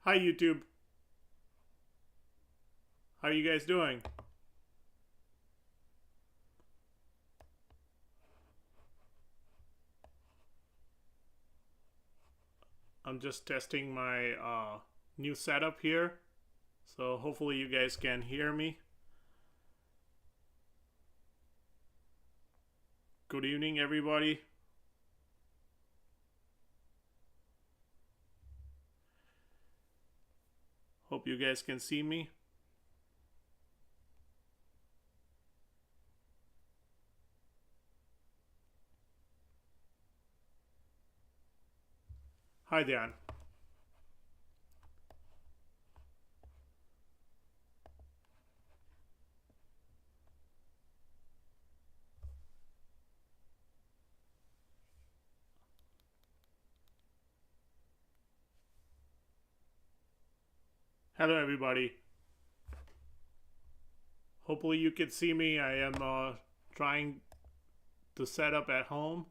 Hi YouTube. How are you guys doing? I'm just testing my new setup here. So hopefully you guys can hear me. Good evening everybody. Hope you guys can see me. Hi Dan. Hello everybody. Hopefully you can see me. I am trying to set up at home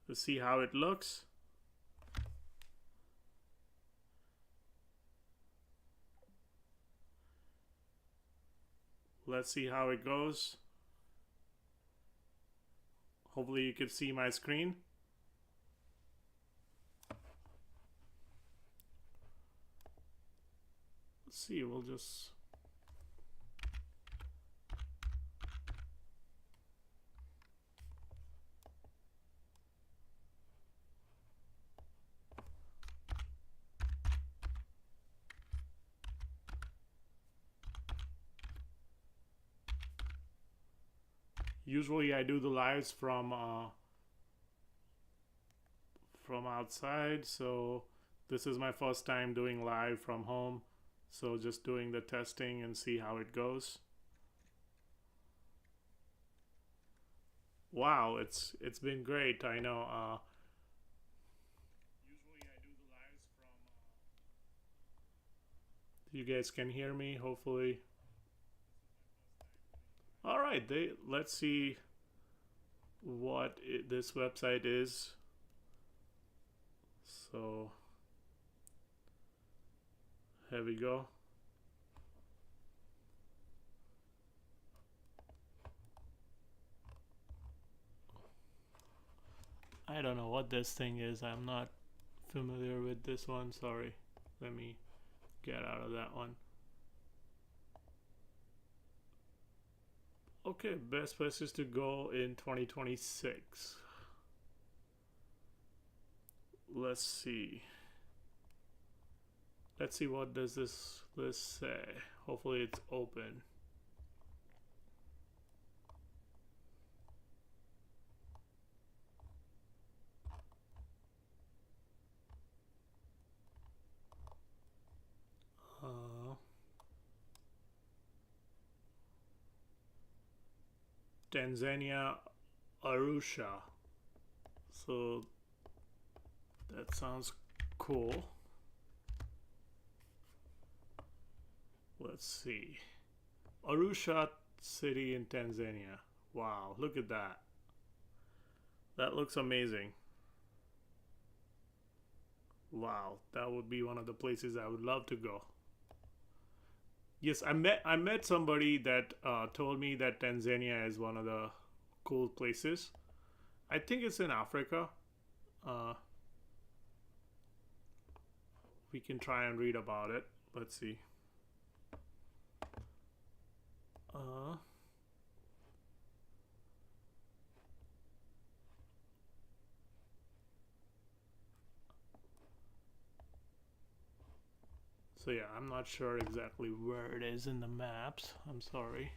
to see how it looks. Let's see how it goes. Hopefully you can see my screen. Let's see, we'll just usually I do the lives from outside, so this is my first time doing live from home, so just doing the testing and see how it goes. Wow, it's been great. I know usually I do the lives from you guys can hear me hopefully. All right, let's see what this website is. So here we go. I don't know what this thing is. I'm not familiar with this one. Sorry. Let me get out of that one. Okay, best places to go in 2026. Let's see. Let's see what does this list say. Hopefully it's open. Tanzania, Arusha. So that sounds cool. Let's see. Arusha city in Tanzania. Wow, look at that. That looks amazing. Wow, that would be one of the places I would love to go. Yes, I met somebody that told me that Tanzania is one of the cool places. I think it's in Africa. Uh, we can try and read about it. Let's see. Uh, so yeah, I'm not sure exactly where it is in the maps. I'm sorry.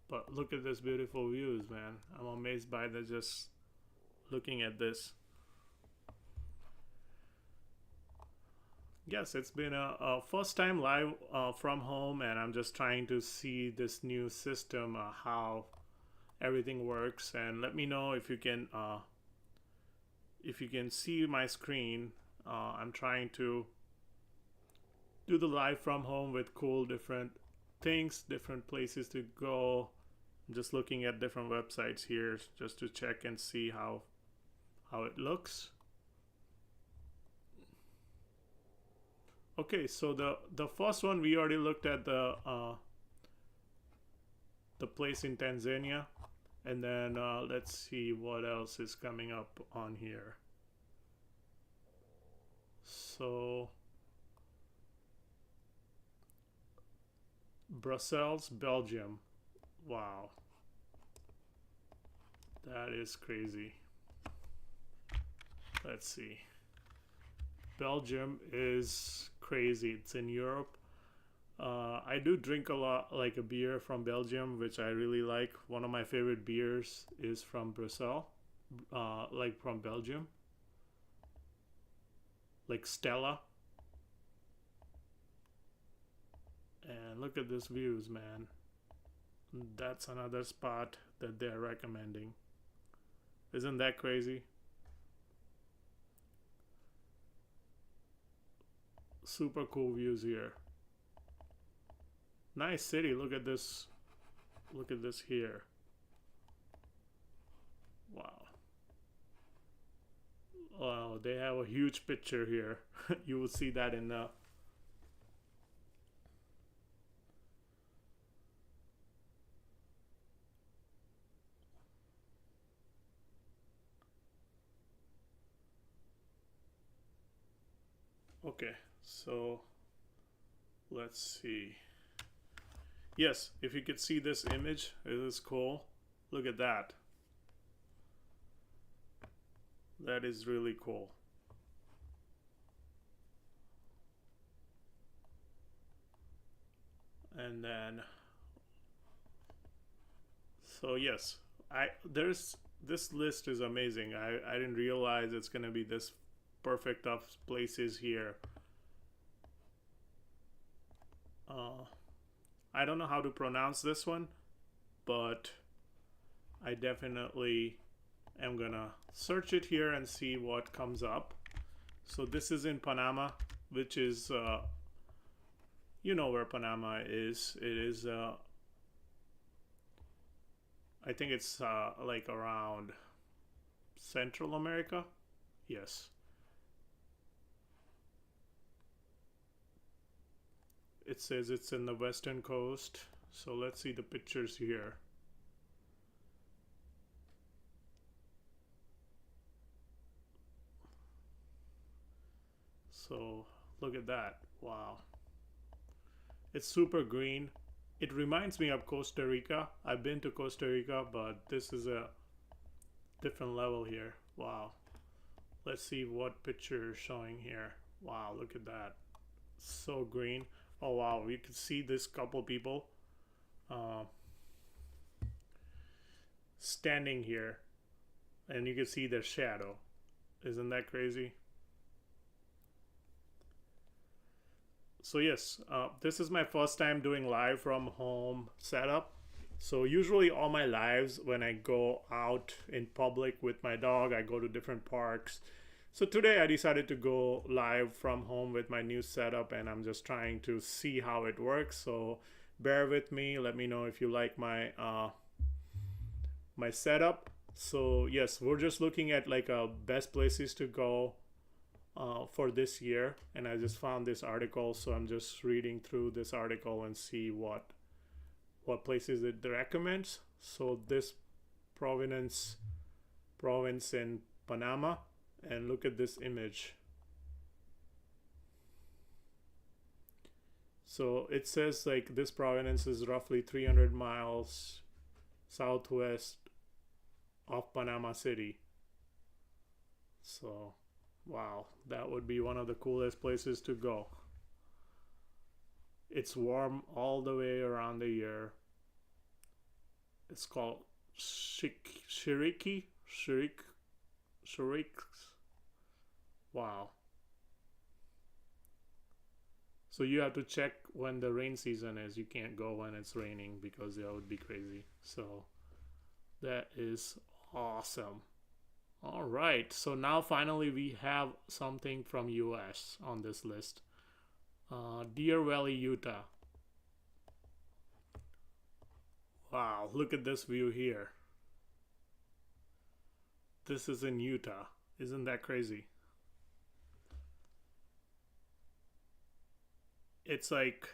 But look at this beautiful views, man. I'm amazed by the just looking at this. Yes, it's been a first time live from home, and I'm just trying to see this new system, how everything works. And let me know if you can see my screen. I'm trying to do the live from home with cool different things, different places to go. I'm just looking at different websites here just to check and see how it looks. Okay, so the first one we already looked at the place in Tanzania, and then let's see what else is coming up on here. So Brussels, Belgium. Wow, that is crazy. Let's see. Belgium is crazy. It's in Europe. I do drink a lot, like a beer from Belgium, which I really like. One of my favorite beers is from Brussels, like from Belgium, like Stella. And look at these views, man. That's another spot that they're recommending. Isn't that crazy? Super cool views here. Nice city. Look at this. Look at this here. Wow. Oh, they have a huge picture here. You will see that in the. Okay, so let's see. Yes, if you could see this image, it is cool. Look at that. That is really cool. And then, so yes, there's this list is amazing. I didn't realize it's gonna be this perfect of places here. I don't know how to pronounce this one, but I definitely am gonna search it here and see what comes up. So this is in Panama, which is you know where Panama is. It is I think it's like around Central America. Yes. It says it's in the western coast. So let's see the pictures here. So look at that. Wow. It's super green. It reminds me of Costa Rica. I've been to Costa Rica, but this is a different level here. Wow. Let's see what picture is showing here. Wow, look at that. So green. Oh wow, you can see this couple people standing here, and you can see their shadow. Isn't that crazy? So yes, this is my first time doing live from home setup. So usually all my lives, when I go out in public with my dog, I go to different parks. So today I decided to go live from home with my new setup, and I'm just trying to see how it works. So bear with me. Let me know if you like my my setup. So yes, we're just looking at like best places to go for this year, and I just found this article, so I'm just reading through this article and see what places it recommends. So this province in Panama, and look at this image. So it says like this province is roughly 300 miles southwest of Panama City. So wow, that would be one of the coolest places to go. It's warm all the way around the year. It's called Chiriquí. Wow. So you have to check when the rain season is. You can't go when it's raining because that would be crazy. So that is awesome. All right. So now finally we have something from US on this list. Deer Valley, Utah. Wow, look at this view here. This is in Utah. Isn't that crazy? It's like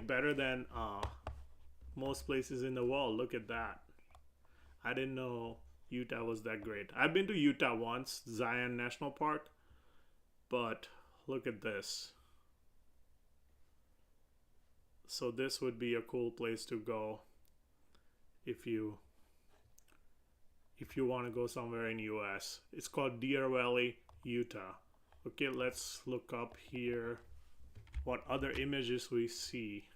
better than most places in the world. Look at that. I didn't know Utah was that great. I've been to Utah once, Zion National Park, but look at this. So this would be a cool place to go if you want to go somewhere in US. It's called Deer Valley, Utah. Okay, let's look up here what other images we see.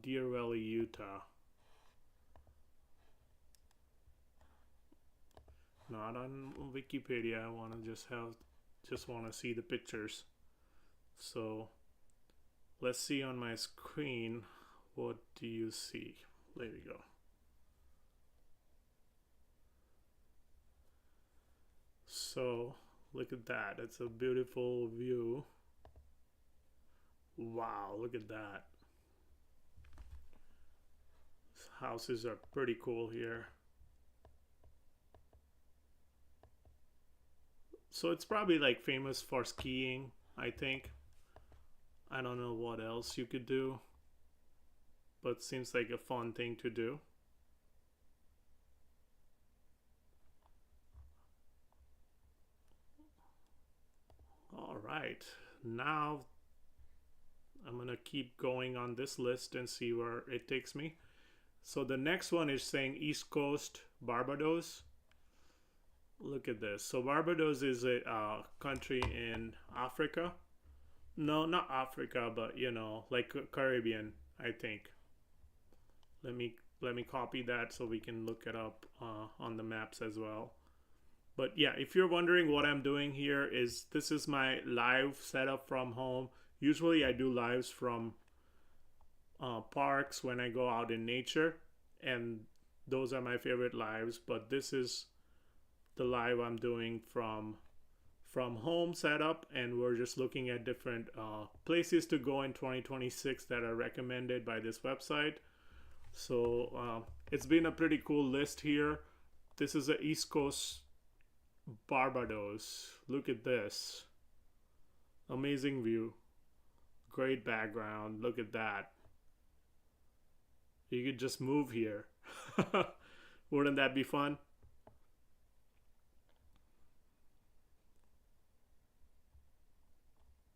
Deer Valley, Utah. Not on Wikipedia. I want to just want to see the pictures. So let's see on my screen. What do you see? There we go. So look at that. It's a beautiful view. Wow, look at that. Houses are pretty cool here. So it's probably like famous for skiing, I think. I don't know what else you could do, but seems like a fun thing to do. All right, now I'm gonna keep going on this list and see where it takes me. So the next one is saying East Coast, Barbados. Look at this. So Barbados is a country in Africa. No, not Africa, but you know, like Caribbean, I think. Let me copy that so we can look it up on the maps as well. But yeah, if you're wondering what I'm doing here, is this is my live setup from home. Usually I do lives from parks when I go out in nature, and those are my favorite lives. But this is the live I'm doing from home setup, and we're just looking at different places to go in 2026 that are recommended by this website. So it's been a pretty cool list here. This is the East Coast, Barbados. Look at this. Amazing view. Great background. Look at that. You could just move here. Wouldn't that be fun?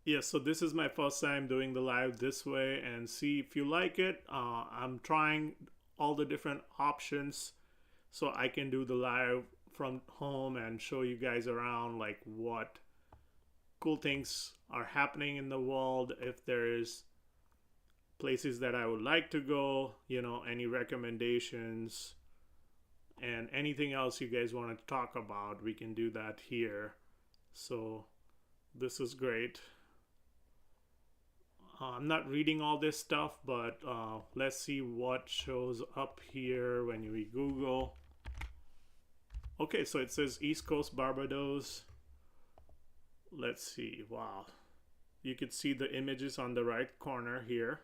Yes, so this is my first time doing the live this way, and see if you like it. I'm trying all the different options so I can do the live from home and show you guys around like what cool things are happening in the world, if there is places that I would like to go, you know, any recommendations, and anything else you guys want to talk about, we can do that here. So this is great. I'm not reading all this stuff, but let's see what shows up here when we Google. Okay, so it says East Coast, Barbados. Let's see. Wow. You could see the images on the right corner here.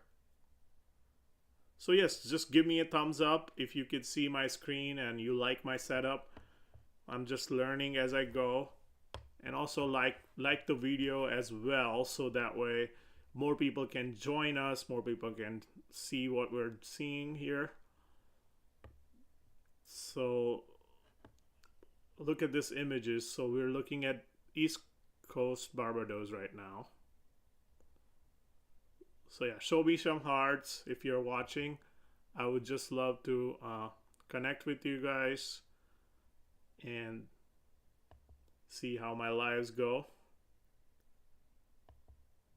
So yes, just give me a thumbs up if you could see my screen and you like my setup. I'm just learning as I go. And also like the video as well, so that way more people can join us, more people can see what we're seeing here. So look at this images. So we're looking at East Coast, Barbados right now. So yeah, show me some hearts if you're watching. I would just love to connect with you guys and see how my lives go.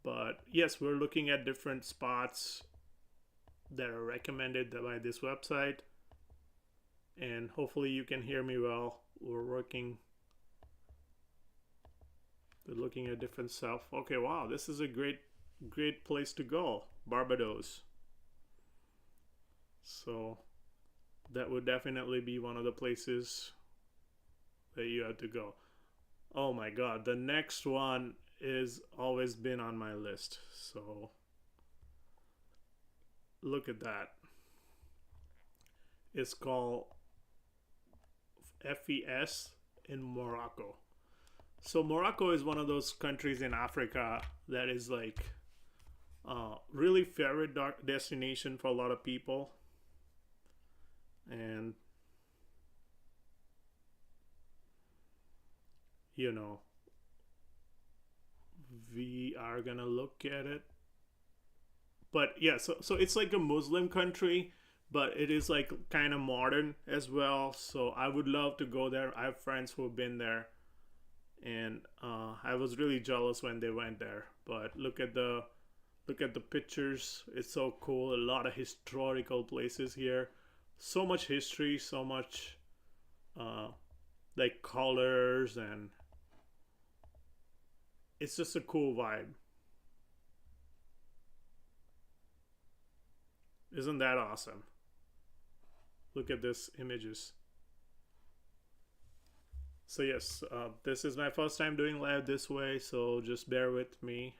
But yes, we're looking at different spots that are recommended by this website, and hopefully you can hear me well. We're looking at different stuff. Okay, wow, this is a great place to go, Barbados. So that would definitely be one of the places that you have to go. Oh my god, the next one is always been on my list. So look at that. It's called FES in Morocco. So Morocco is one of those countries in Africa that is like really favorite destination for a lot of people, and you know we are gonna look at it. But yeah, so it's like a Muslim country, but it is like kind of modern as well. So I would love to go there. I have friends who have been there, and I was really jealous when they went there. But look at the pictures. It's so cool. A lot of historical places here. So much history. So much uh, like colors, and it's just a cool vibe. Isn't that awesome? Look at this images. So yes, this is my first time doing live this way, so just bear with me.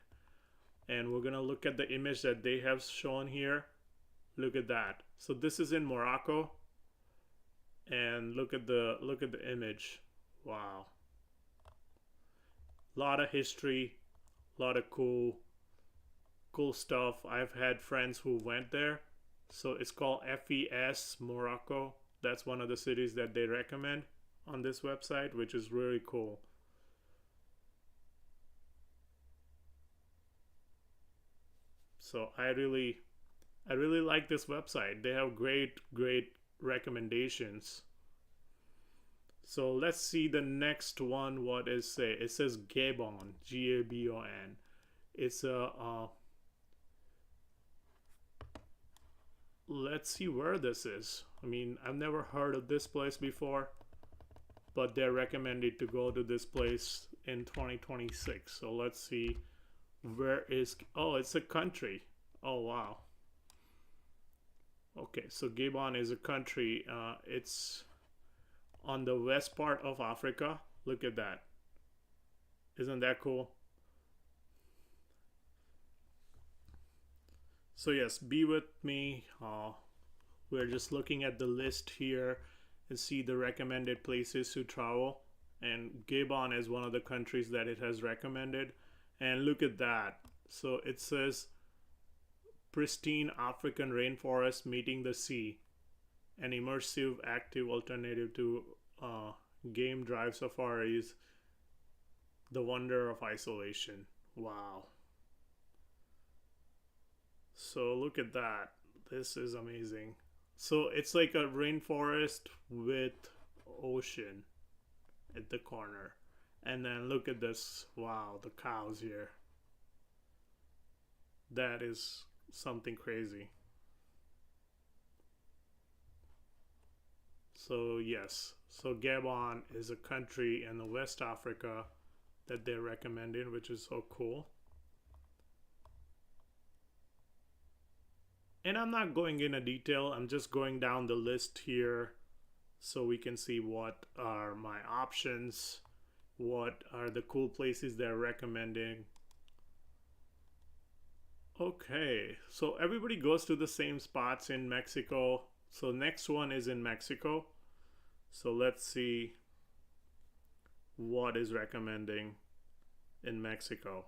And we're gonna look at the image that they have shown here. Look at that. So this is in Morocco, and look at the image. Wow, a lot of history, a lot of cool stuff. I've had friends who went there. So it's called FES Morocco. That's one of the cities that they recommend on this website, which is really cool. So I really like this website. They have great recommendations. So let's see the next one. What is say? It says Gabon, Gabon. It's a let's see where this is. I mean, I've never heard of this place before, but they're recommended to go to this place in 2026. So let's see where is. Oh, it's a country. Oh wow. Okay, so Gabon is a country. It's on the west part of Africa. Look at that. Isn't that cool? So yes, be with me. We're just looking at the list here and see the recommended places to travel. And Gabon is one of the countries that it has recommended. And look at that. So it says pristine African rainforest meeting the sea, an immersive, active alternative to uh, game drive safaris, the wonder of isolation. Wow. So look at that. This is amazing. So it's like a rainforest with ocean at the corner. And then look at this. Wow, the cows here. That is something crazy. So yes. So Gabon is a country in the West Africa that they're recommending, which is so cool. And I'm not going in a detail. I'm just going down the list here so we can see what are my options, what are the cool places they're recommending. Okay, so everybody goes to the same spots in Mexico. So next one is in Mexico. So let's see what is recommending in Mexico.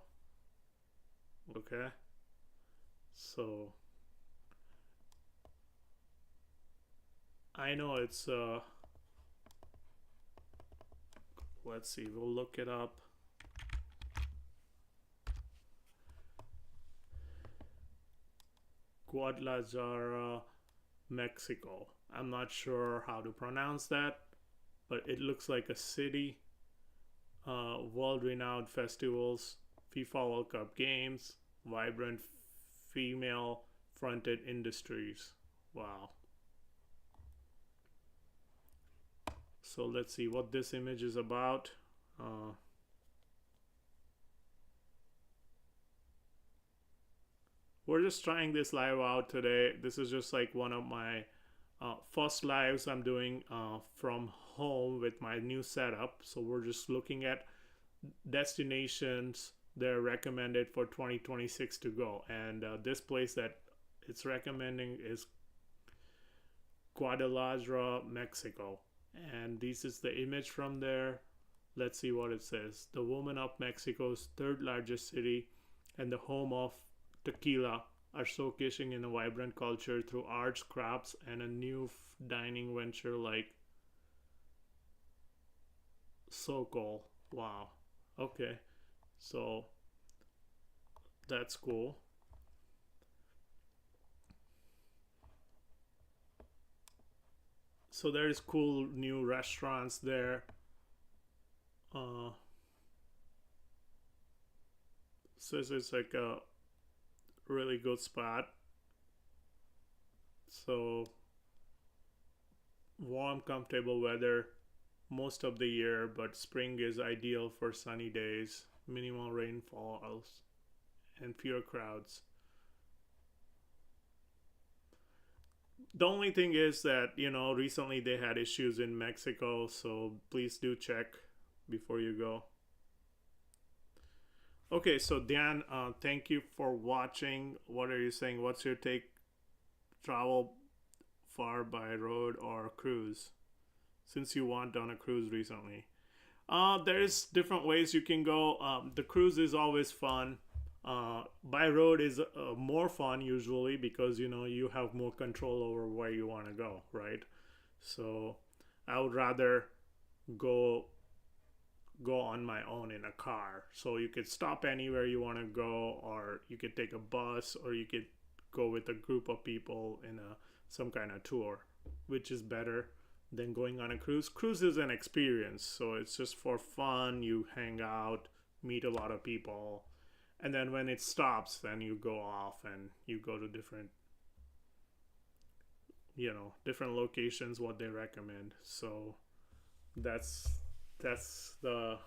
Okay, so I know it's let's see, we'll look it up. Guadalajara, Mexico. I'm not sure how to pronounce that, but it looks like a city. World renowned festivals, FIFA World Cup games, vibrant female fronted industries. Wow. So let's see what this image is about. Uh, we're just trying this live out today. This is just like one of my first lives I'm doing from home with my new setup. So we're just looking at destinations they're recommended for 2026 to go. And this place that it's recommending is Guadalajara, Mexico. And this is the image from there. Let's see what it says. The woman of Mexico's third largest city and the home of tequila are showcasing in a vibrant culture through arts, crafts, and a new dining venture like Sokol. Wow. Okay. So that's cool. So there is cool new restaurants there. Uh, so it's like a really good spot. So warm, comfortable weather most of the year, but spring is ideal for sunny days, minimal rainfalls, and fewer crowds. The only thing is that, recently they had issues in Mexico, so please do check before you go. Okay, so Dan, thank you for watching. What are you saying? What's your take? Travel far by road or cruise? Since you went on a cruise recently, there's different ways you can go. The cruise is always fun. By road is more fun usually because you have more control over where you want to go, right? So I would rather go go on my own in a car. So you could stop anywhere you want to go, or you could take a bus, or you could go with a group of people in a some kind of tour, which is better than going on a cruise. Cruise is an experience, so it's just for fun. You hang out, meet a lot of people, and then when it stops, then you go off and you go to different different locations what they recommend. So that's that's the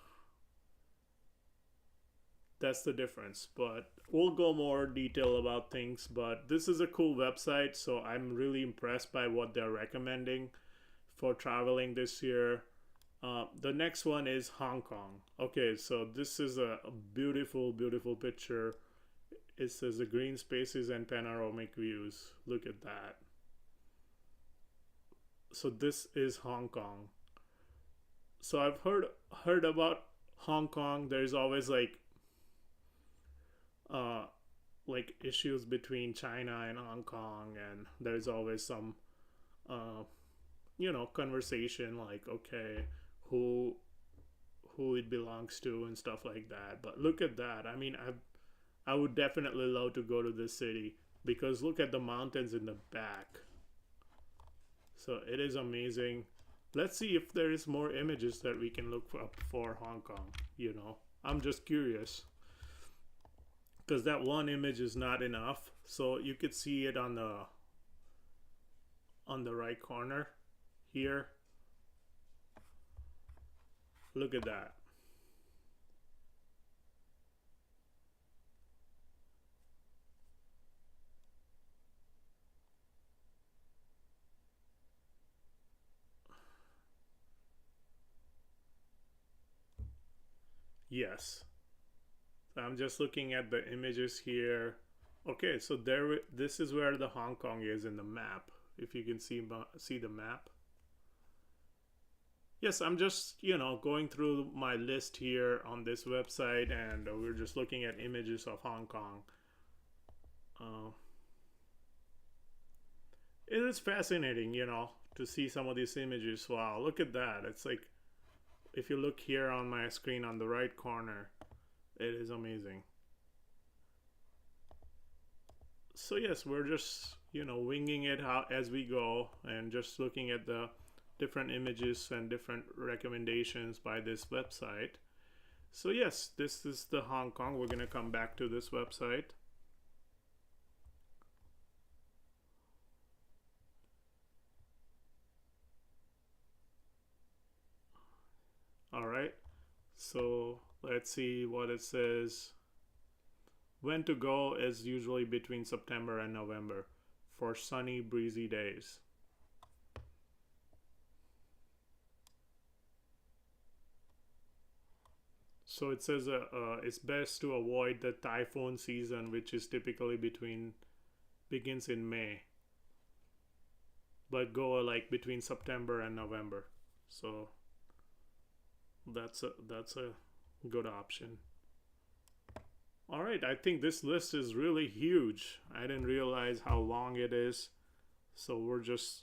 that's the difference, but we'll go more detail about things. But this is a cool website, so I'm really impressed by what they're recommending for traveling this year. The next one is Hong Kong. Okay, so this is a beautiful beautiful picture. It says the green spaces and panoramic views. Look at that. So this is Hong Kong. So I've heard about Hong Kong. There's always uh issues between China and Hong Kong, and there's always some uh conversation like, okay, who who it belongs to and stuff like that. But look at that. I mean, I would definitely love to go to this city because look at the mountains in the back. So it is amazing. Let's see if there is more images that we can look up for Hong Kong. I'm just curious because that one image is not enough. So you could see it on the right corner here. Look at that. Yes. So I'm just looking at the images here. Okay, so this is where the Hong Kong is in the map. If you can see the map. Yes, I'm just, going through my list here on this website, and we're just looking at images of Hong Kong. Uh, it is fascinating, to see some of these images. Wow, look at that. It's like, if you look here on my screen on the right corner, it is amazing. So yes, we're just, winging it out as we go and just looking at the different images and different recommendations by this website. So yes, this is the Hong Kong. We're going to come back to this website. All right. So let's see what it says. When to go is usually between September and November for sunny, breezy days. So it says it's best to avoid the typhoon season, which is typically between begins in May, but go like between September and November. So that's a good option. All right, I think this list is really huge. I didn't realize how long it is. So we're just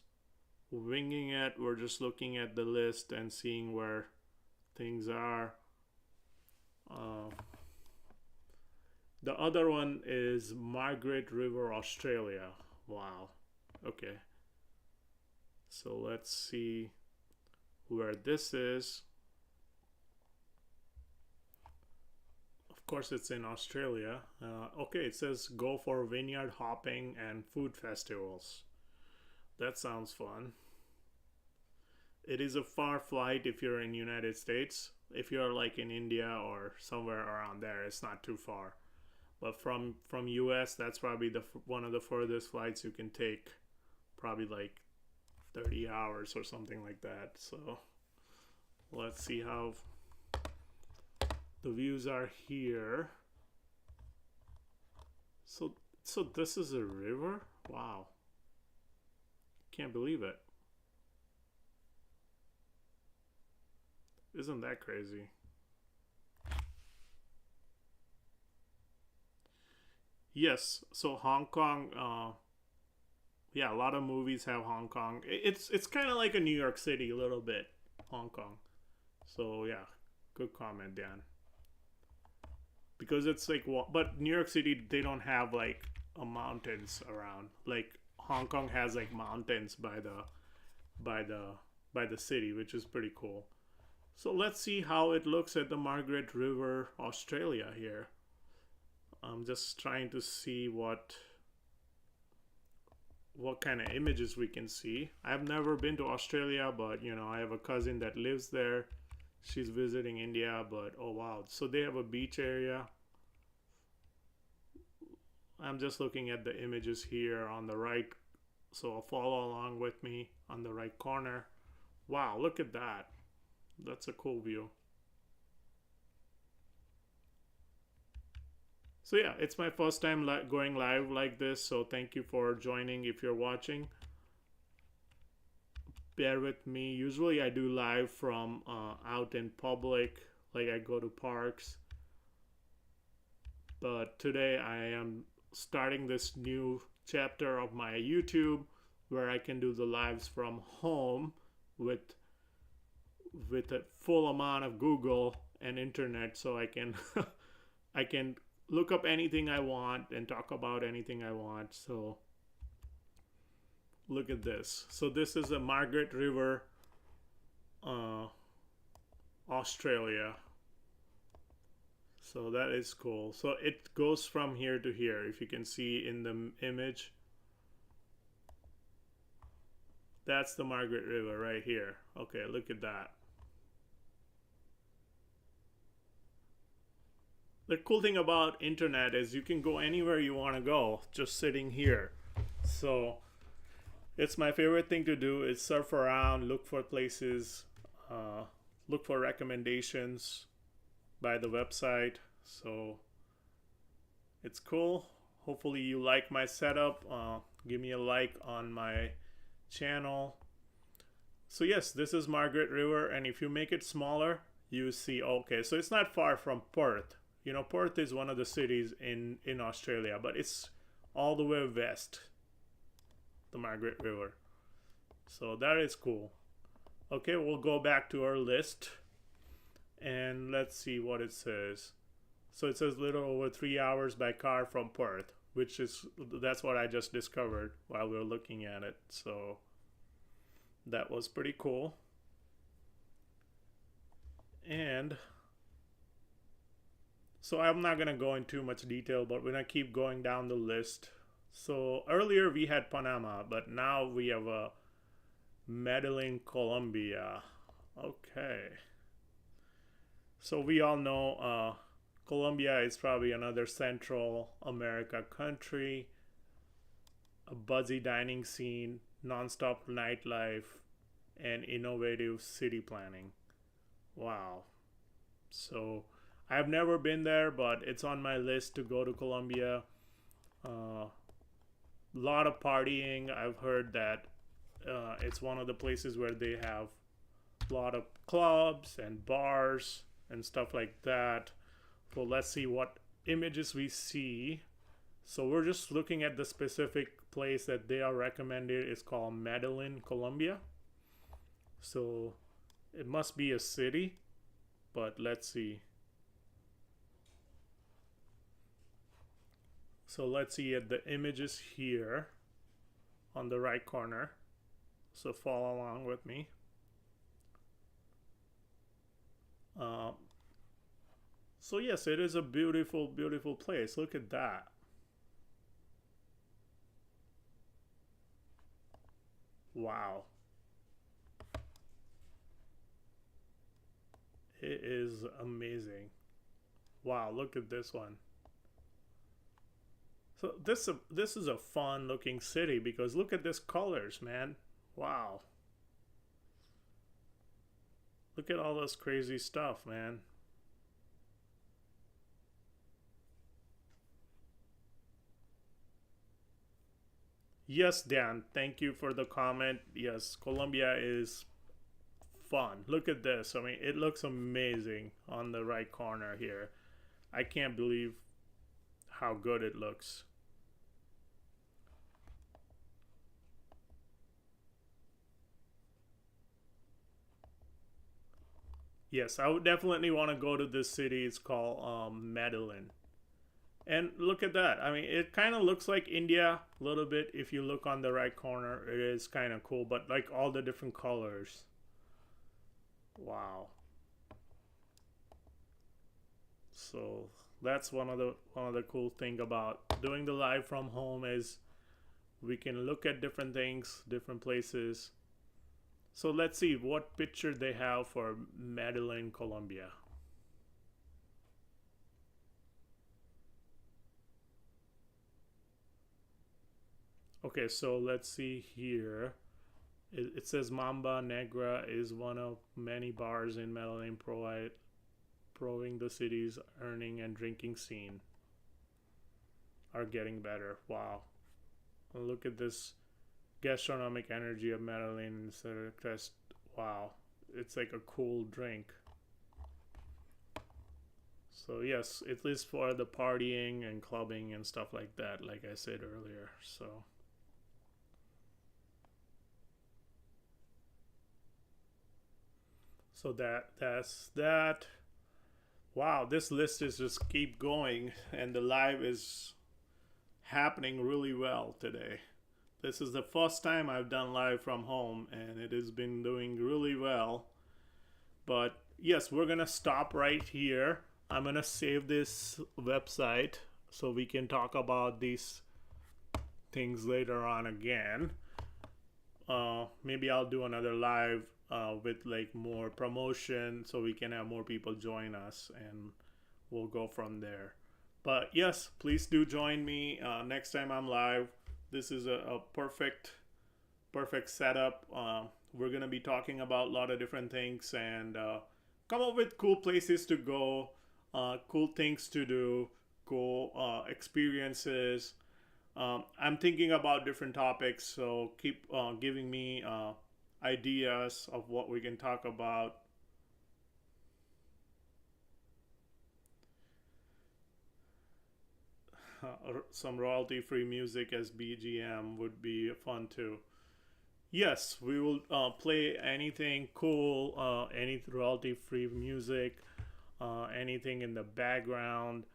winging it. We're just looking at the list and seeing where things are. Uh, the other one is Margaret River, Australia. Wow. Okay. So let's see where this is. Of course, it's in Australia. Okay, it says go for vineyard hopping and food festivals. That sounds fun. It is a far flight if you're in United States. If you're like in India or somewhere around there, it's not too far. But from US, that's probably the one of the furthest flights you can take. Probably like 30 hours or something like that. So let's see how the views are here. So this is a river? Wow. Can't believe it. Isn't that crazy? Yes, so Hong Kong, yeah, a lot of movies have Hong Kong. It's kind of like a New York City a little bit, Hong Kong. So yeah, good comment, Dan. Because it's like, but New York City they don't have like mountains around. Like Hong Kong has like mountains by the by the city, which is pretty cool. So let's see how it looks at the Margaret River, Australia here. I'm just trying to see what kind of images we can see. I've never been to Australia, but you know, I have a cousin that lives there. She's visiting India, but oh wow. So they have a beach area. I'm just looking at the images here on the right. So follow along with me on the right corner. Wow, look at that. That's a cool view. So yeah, it's my first time going live like this. So thank you for joining if you're watching. Bear with me. Usually I do live from out in public, like I go to parks. But today I am starting this new chapter of my YouTube where I can do the lives from home with a full amount of Google and internet, so I can I can look up anything I want and talk about anything I want. So look at this. So this is a Margaret River, Australia. So that is cool. So it goes from here to here, if you can see in the image. That's the Margaret River right here. Okay, look at that. The cool thing about internet is you can go anywhere you want to go just sitting here. So it's my favorite thing to do is surf around, look for places, look for recommendations by the website. So it's cool. Hopefully you like my setup. Give me a like on my channel. So yes, this is Margaret River, and if you make it smaller, you see, okay, so it's not far from Perth. You know, Perth is one of the cities in Australia, but it's all the way west, the Margaret River. So that is cool. Okay, we'll go back to our list and let's see what it says. So it says little over 3 hours by car from Perth, which is, that's what I just discovered while we were looking at it. So that was pretty cool. And so I'm not going to go into much detail, but we're going to keep going down the list. So earlier we had Panama, but now we have a Medellin, Colombia. Okay. So we all know Colombia is probably another Central America country. A buzzy dining scene, non-stop nightlife, and innovative city planning. Wow. So I've never been there, but it's on my list to go to Colombia. A lot of partying. I've heard that it's one of the places where they have a lot of clubs and bars and stuff like that. So let's see what images we see. So we're just looking at the specific place that they are recommended. It's called Medellin, Colombia. So it must be a city, but let's see. So let's see at the images here on the right corner. So follow along with me. So yes, it is a beautiful, beautiful place. Look at that. Wow. It is amazing. Wow, look at this one. So this is a fun looking city because look at this colors, man. Wow. Look at all this crazy stuff, man. Yes, Dan, thank you for the comment. Yes, Colombia is fun. Look at this. I mean, it looks amazing on the right corner here. I can't believe how good it looks. Yes, I would definitely want to go to this city. It's called Medellin. And look at that. I mean, it kind of looks like India a little bit. If you look on the right corner, it is kind of cool, but like all the different colors. Wow. So that's one of the cool thing about doing the live from home is we can look at different things, different places. So let's see what picture they have for Medellin, Colombia. Okay, so let's see here. It says Mamba Negra is one of many bars in Medellin proving the city's earning and drinking scene are getting better. Wow. Look at this gastronomic energy of Medellin. Just wow. It's like a cool drink. So yes, it is for the partying and clubbing and stuff like that, like I said earlier. So that's that. Wow, this list is just keep going, and the live is happening really well today. This is the first time I've done live from home, and it has been doing really well. But yes, we're gonna stop right here. I'm gonna save this website so we can talk about these things later on again. Maybe I'll do another live with like more promotion so we can have more people join us, and we'll go from there. But yes, please do join me next time I'm live. This is a perfect setup. We're gonna be talking about a lot of different things and come up with cool places to go, cool things to do, cool experiences. I'm thinking about different topics, so keep giving me ideas of what we can talk about. Some royalty free music as BGM would be fun too. Yes, we will play anything cool, any royalty free music, anything in the background.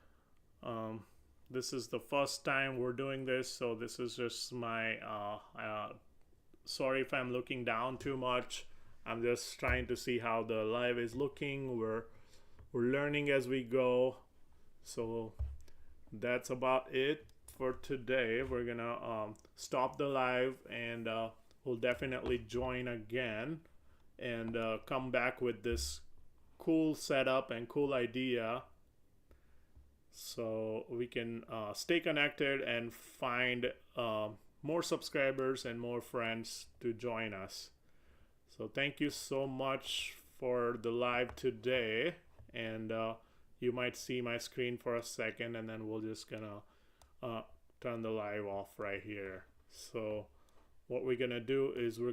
Um, this is the first time we're doing this, so this is just my. Sorry if I'm looking down too much. I'm just trying to see how the live is looking. We're learning as we go, so that's about it for today. We're gonna stop the live and we'll definitely join again and come back with this cool setup and cool idea so we can stay connected and find more subscribers and more friends to join us. So thank you so much for the live today, and You might see my screen for a second, and then we'll just gonna turn the live off right here. So what we're gonna do is we're